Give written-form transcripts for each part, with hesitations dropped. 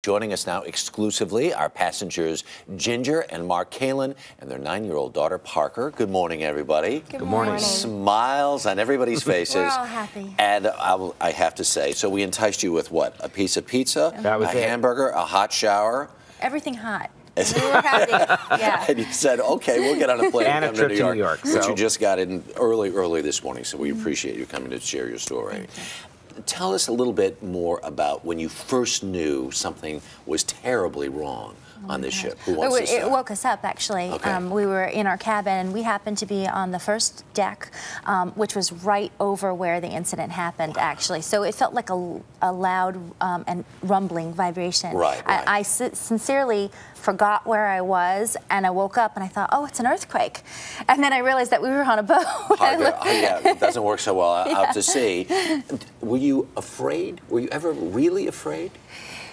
Joining us now exclusively, our passengers Jinger and Kalin and their 9-year-old daughter Parker. Good morning, everybody. Good morning. Smiles on everybody's faces. We're all happy. And I have to say, so we enticed you with what? A piece of pizza, a hamburger, a hot shower. Everything hot. We were happy. Yeah. And you said, okay, we'll get on a plane and and a trip to New York. But you just got in early this morning, so we appreciate you coming to share your story. Tell us a little bit more about when you first knew something was terribly wrong on this ship. Who wants to start? It woke us up, actually. Okay. We were in our cabin, and we happened to be on the first deck, which was right over where the incident happened, actually. So it felt like a loud and rumbling vibration. Right. I sincerely forgot where I was, and I woke up, and I thought, oh, it's an earthquake. And then I realized that we were on a boat. Yeah, it doesn't work so well out to sea. Were you afraid? Were you ever really afraid?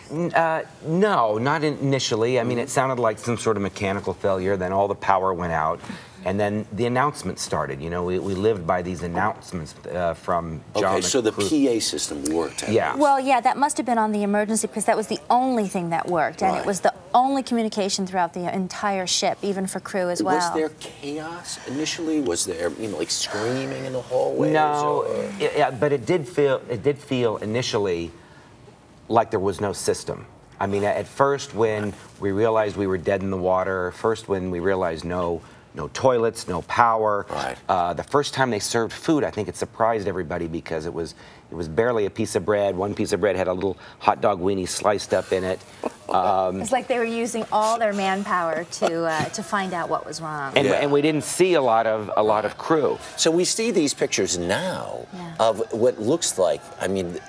No, not initially. I mean, it sounded like some sort of mechanical failure. Then all the power went out, and then the announcements started. You know, we lived by these announcements from John. Okay, so the PA system worked. Yeah. Well, yeah, that must have been on the emergency because that was the only thing that worked, and it was the only communication throughout the entire ship, even for crew as well. Was there chaos initially? Was there, like screaming in the hallways? No, but it did feel initially like there was no system. I mean, at first when we realized we were dead in the water, first when we realized no toilets, no power. The first time they served food, I think it surprised everybody because it was barely a piece of bread. One piece of bread had a little hot dog weenie sliced up in it. It's like they were using all their manpower to find out what was wrong. And we didn't see a lot of crew. So we see these pictures now of what looks like, I mean,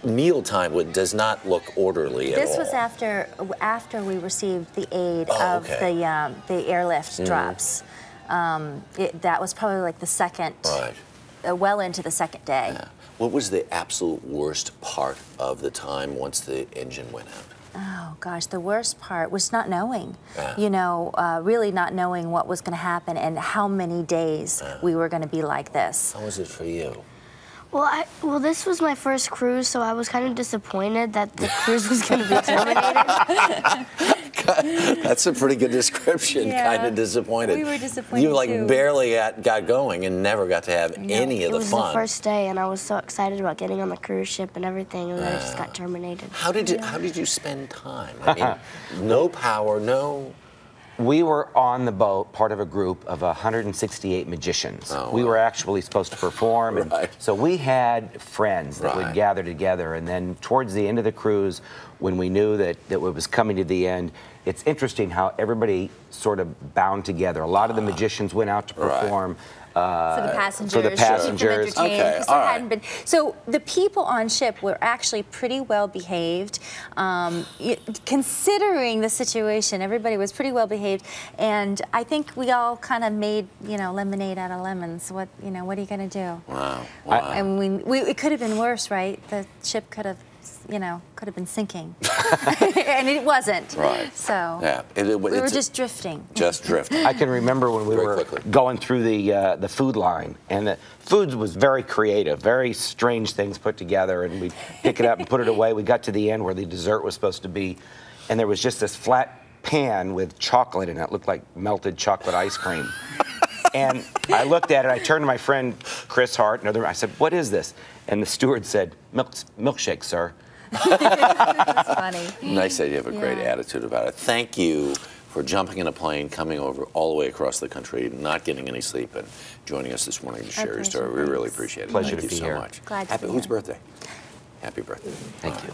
mealtime does not look orderly at all. This was after we received the aid of the airlift drops. That was probably like the second, well into the second day. Yeah. What was the absolute worst part of the time once the engine went out? Oh gosh, the worst part was not knowing. You know, really not knowing what was going to happen and how many days we were going to be like this. How was it for you? Well, this was my first cruise, so I was kind of disappointed that the cruise was going to be terminated. That's a pretty good description. Yeah. Kind of disappointed. We were disappointed You too. barely got going and never got to have any of the fun. It was the first day, and I was so excited about getting on the cruise ship and everything, and then it just got terminated. How did you spend time? I mean, no power, no. We were on the boat, part of a group of 168 magicians. We were actually supposed to perform, and so we had friends that would gather together. And then towards the end of the cruise, when we knew that it was coming to the end, it's interesting how everybody sort of bound together. A lot of the magicians went out to perform. For the passengers. For the passengers. Okay, all right. So the people on ship were actually pretty well behaved. Considering the situation, everybody was pretty well behaved, and I think we all kind of made, lemonade out of lemons. What are you going to do? Wow. I mean, it could have been worse, right? The ship could have been sinking, and it wasn't. Right. So we were just drifting. Just drifting. I can remember when we were going through the food line, and the food was very creative, very strange things put together, and we'd pick it up and put it away. We got to the end where the dessert was supposed to be, and there was just this flat pan with chocolate in it. It looked like melted chocolate ice cream. And I looked at it, I turned to my friend Chris Hart, I said, "What is this?" And the steward said, "Milkshake, sir." That's funny. Nice that you have a great attitude about it. Thank you for jumping in a plane, coming over all the way across the country, not getting any sleep, and joining us this morning to share your story. We really appreciate it. Pleasure Thank to you be so here. much. Glad to be Whose here. birthday? Happy birthday. Thank you.